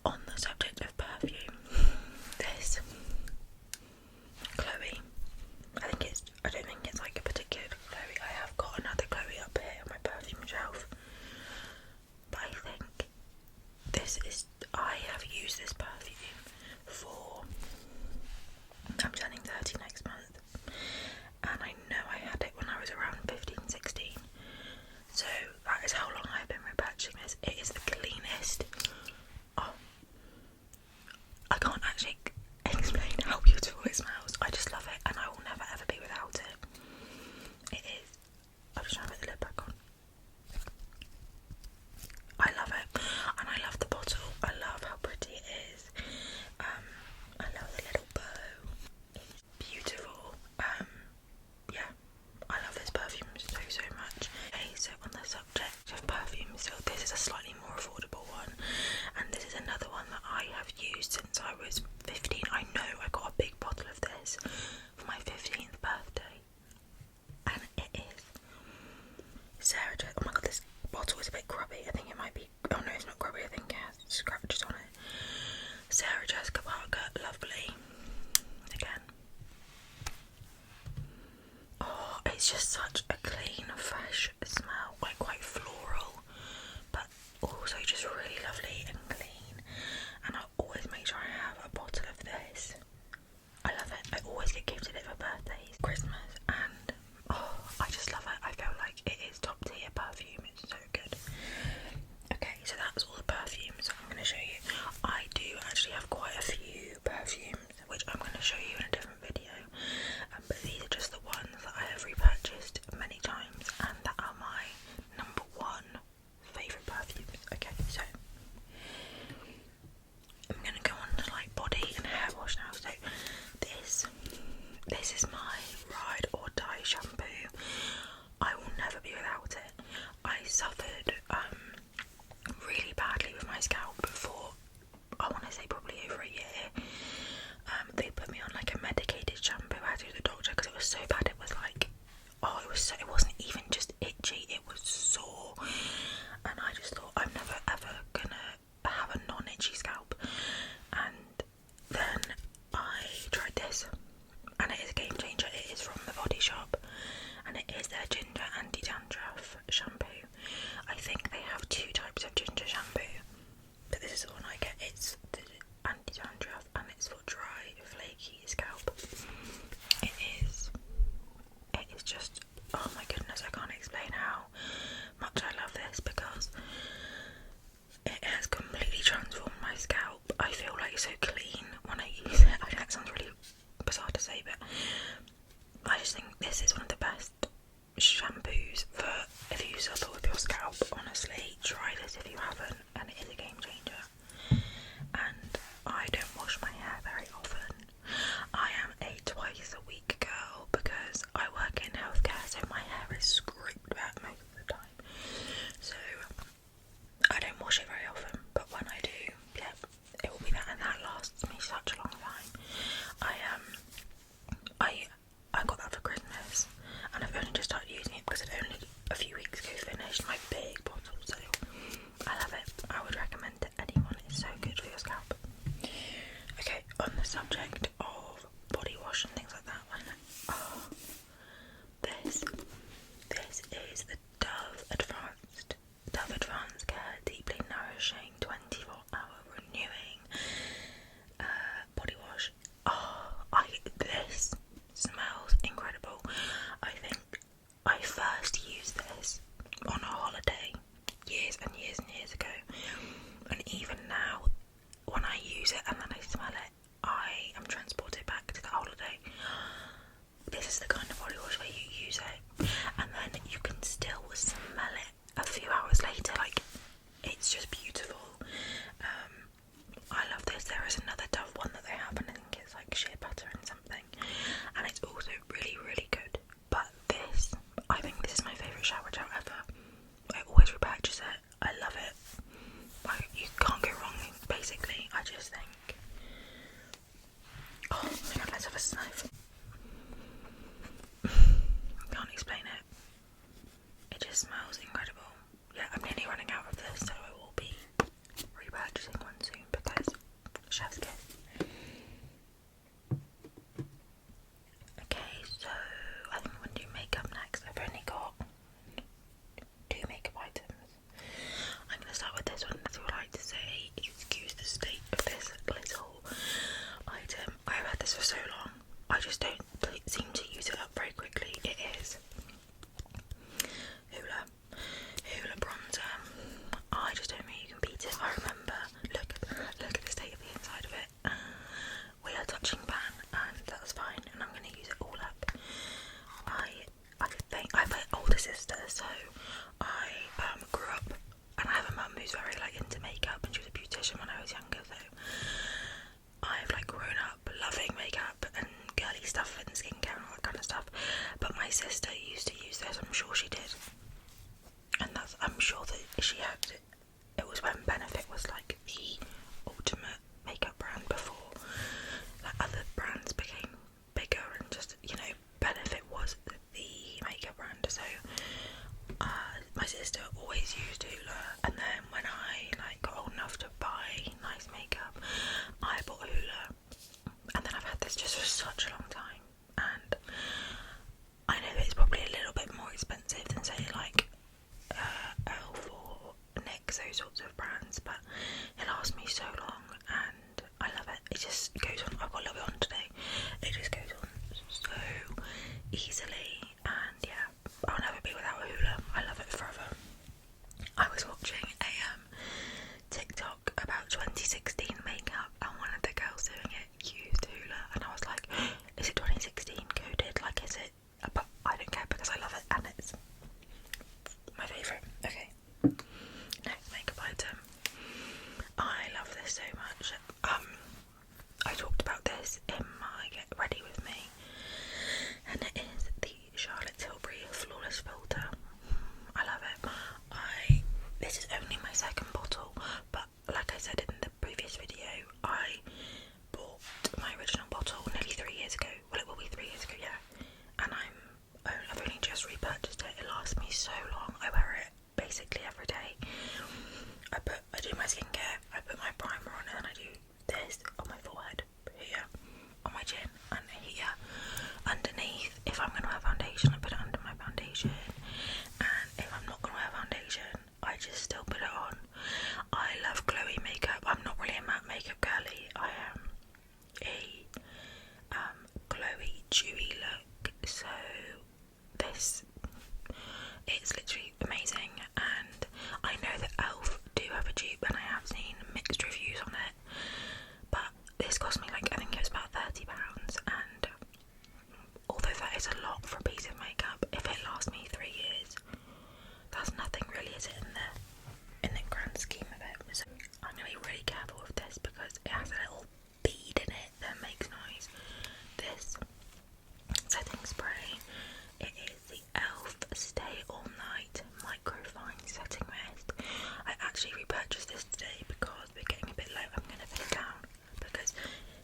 on the subject of perfume, this Chloe, I don't think it's like a particular Chloe. I have got another Chloe up here on my perfume shelf, but I think I have used this perfume for, I'm turning 30 next month, and I know I had it when I was around 15, 16, so that is how long I've been repurchasing this. It is the cleanest, I can't actually explain how beautiful it smells. I just love it, and I will never ever be without it. It is, I'm just trying to put the lid back on. I love it, and I love the bottle. I love how pretty it is. I love the little bow. It's beautiful. Yeah, I love this perfume so much. Okay, so on the subject of perfume, so this is a slightly more affordable one, and this is another one that I have used since I was 15. I know I got a big bottle of this for my 15th birthday, and it is Sarah Jessica. Oh my god, this bottle is a bit grubby. I think it might be. Oh no, it's not grubby. I think it has scratches on it. Sarah Jessica Parker, Lovely. Again. Oh, it's just such a clean, fresh smell, like quite floral, but also just really lovely and clean. And I always make sure I have a bottle of this. I love it. I always get gifted it for birthdays, Christmas, and I just love it. I feel like it is top tier perfume. It's so good. Okay, so that's all the perfumes I'm going to show you. I do actually have quite a few perfumes, which I'm going to show you in a different video, but these are just the ones that I have repurchased many times, and that are my number one favourite perfumes. Okay, so I'm going to go on to like body and hair wash now. So this is my ride or die shampoo. I will never be without it. I suffered really badly with my scalp for, I want to say, probably over a year. They put me on like a medicated shampoo. I had to go to the doctor because it was so bad. It was like, it wasn't even just itchy, it was sore, and I just thought, I'm never ever gonna have a non-itchy scalp. And then I tried this, and it is a game changer. It is from the Body Shop, and it is their ginger anti-dandruff shampoo. I think they have two types of ginger shampoo, but this is the one I get. It's the anti-dandruff, and it's for dry, flaky scalp. It is just, oh my goodness, I can't explain how much I love this, because it has completely transformed my scalp. I feel like so clean when I use it. I know that sounds really bizarre to say, but I just think this is one of the best shampoos for if you suffer with your scalp. Honestly, try this if you haven't, and it is a game changer. And I don't wash my hair very often. I am a twice a week girl because I work in healthcare, so my hair is scraped back most of the time. So I don't wash it very often, but when I do, yeah, it will be that, and that lasts me such a long time. I got that for Christmas, and I've only just started using it because it only a few weeks ago finished my big bottle, so I love it. I would recommend it to anyone. It's so good for your scalp. Okay, on the subject of body wash and things like that, this is the Dove Advanced Care Deeply Nourishing 24-hour Renewing body wash. This smells incredible. I think I first used this on a holiday years and years ago, and even now when I use it and then I smell it, I am transported back to the holiday. This is the kind of body wash where you use it and then you can still smell it a few hours later. Like, it's just beautiful. I love this. There is another Dove one that they have, and I think it's like shea butter and something, and it's also really, really good. But this, I think this is my favourite shower gel ever. I always repurchase it. I love it. You can't go wrong, basically. I just think lasts me so long, and I love it. It just goes on. I've got a little bit on today. It just goes on so easily, and yeah, I'll never be without a hula. I love it forever. I was watching a TikTok about 2016 makeup, and one of the girls doing it used hula, and I was like, is it 2016 coded? Like, is it? But I don't care because I love it, and it's my favourite. Okay, next makeup item. I love this so much. I talked about this in my Get Ready With Me, and it is the Charlotte Tilbury Flawless Filter. I love it. This is only my second bottle, but like I said in the previous video, I bought my original bottle nearly 3 years ago. Well, it will be 3 years ago, yeah. And I've only just repurchased it. It lasts me so long. I wear it basically every day. I do my skincare, I put my primer on, and then I do this on my forehead, here, on my chin, and here, underneath. If I'm going to wear foundation, I put it under my foundation, and if I'm not going to wear foundation, I just still put it on. I love glowy makeup. I'm not really a matte makeup girly. I am a glowy, dewy look, so this is literally amazing. And I know that Elf do have a dupe, and I have seen mixed reviews on it, but this cost me like, I think it was about £30, and although that is a lot for a piece of makeup, if it lasts me 3 years, that's nothing really, is it, in the grand scheme of it. So I'm going to be really careful with this because it has a little bead in it that makes noise. This setting spray, it is the Elf Stay All Night Microfine Setting Mist. I actually repurchased this today because we're getting a bit low. I'm going to put it down because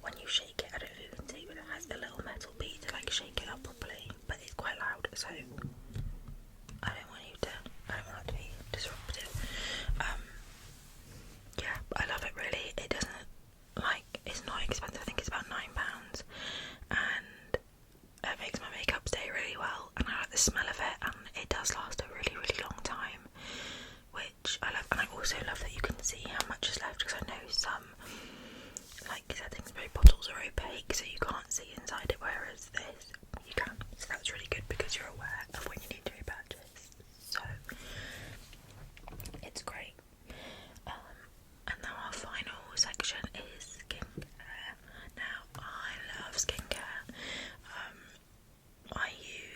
when you shake it, I don't know if you can see, but it has a little metal bead to like shake it up properly, but it's quite loud, so I don't want that to be disruptive. Yeah, I love it really. It doesn't, it's not expensive. I think it's about £9, and it makes my makeup stay really well, and I like the smell of it, and it does last a really, really long time, which I love. And I also love that you can see how much is left, because I know some setting spray bottles are opaque, so you can't see inside it, whereas this you can. So that's really good because you're aware of when you need to repurchase. So it's great. And now our final section is skincare. Now I love skincare. I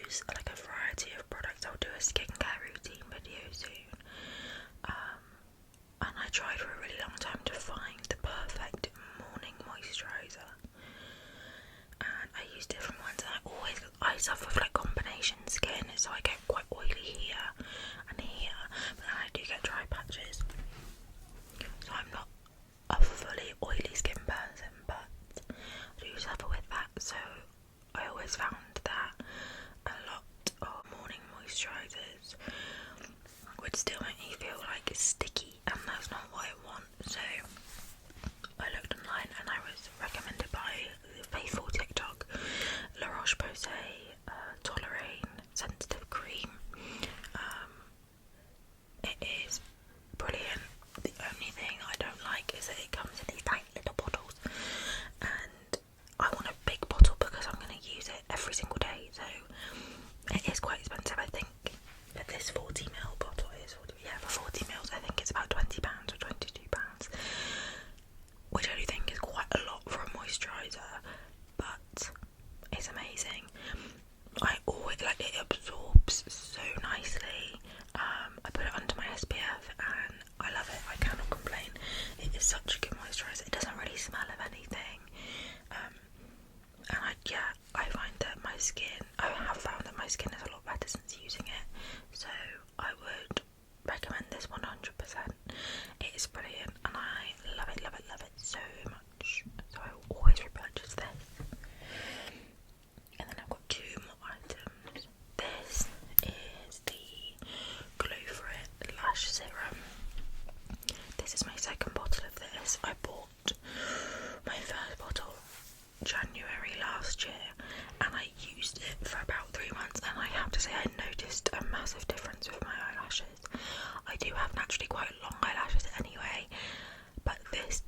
use a variety of products. I'll do a skincare routine video soon. And I tried for a really long time to find the perfect morning moisturiser. And I use different ones, and I suffer with combination skin, so I get quite oily here and here, but then I do get dry patches. So I'm not a fully oily skin person, but I do suffer with that, so I always found that a lot of morning moisturisers would still make me feel sticky, and that's not what I want. So I looked online, and I was recommended by the faithful TikTok La Roche-Posay Toleraine Sensitive Cream. It is brilliant. The only thing I don't like is that it comes in these tiny little bottles, and I want a big bottle because I'm going to use it every single day, so it is quite expensive. I think that this 40ml bottle is, for 40ml I think it's about £20 or £22, which I do think is quite a lot for a moisturiser, but it's amazing. I always it absorbs so nicely. I put it under my SPF and I love it. I cannot complain. It is such a good moisturiser. It doesn't really smell of anything. And I find that I have found that my skin is a lot better since using it. So I would recommend this 100%. It is brilliant, and I love it, love it, love it so much. So I will always repurchase this. And then I've got 2 more items. This is the Glow For It Lash Serum. This is my second bottle of this. I bought my first bottle January last year, and I used it for about 3 months, and I have to say I noticed a massive difference with my eyelashes. I do have naturally quite long eyelashes anyway, but this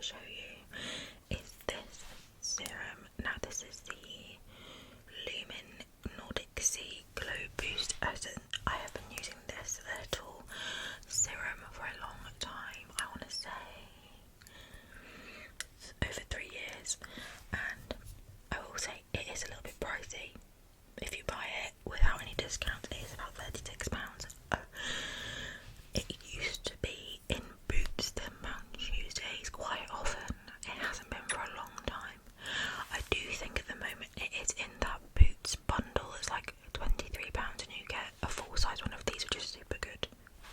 show you is this serum. Now this is the Lumen Nordic Sea Glow Boost Essence. I have been using this little serum for a long time. I want to say over 3 years, and I will say it is a little bit pricey. If you buy it without any discount, it is about £36. It used to be in Boots £10 Tuesdays quite often. It hasn't been for a long time. I do think at the moment it is in that Boots bundle. It's like £23 and you get a full size one of these, which is super good,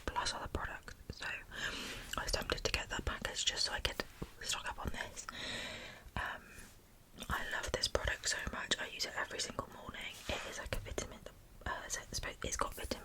plus other products. So I was tempted to get that package just so I could stock up on this. I love this product so much. I use it every single morning. It is like a vitamin, it's got vitamin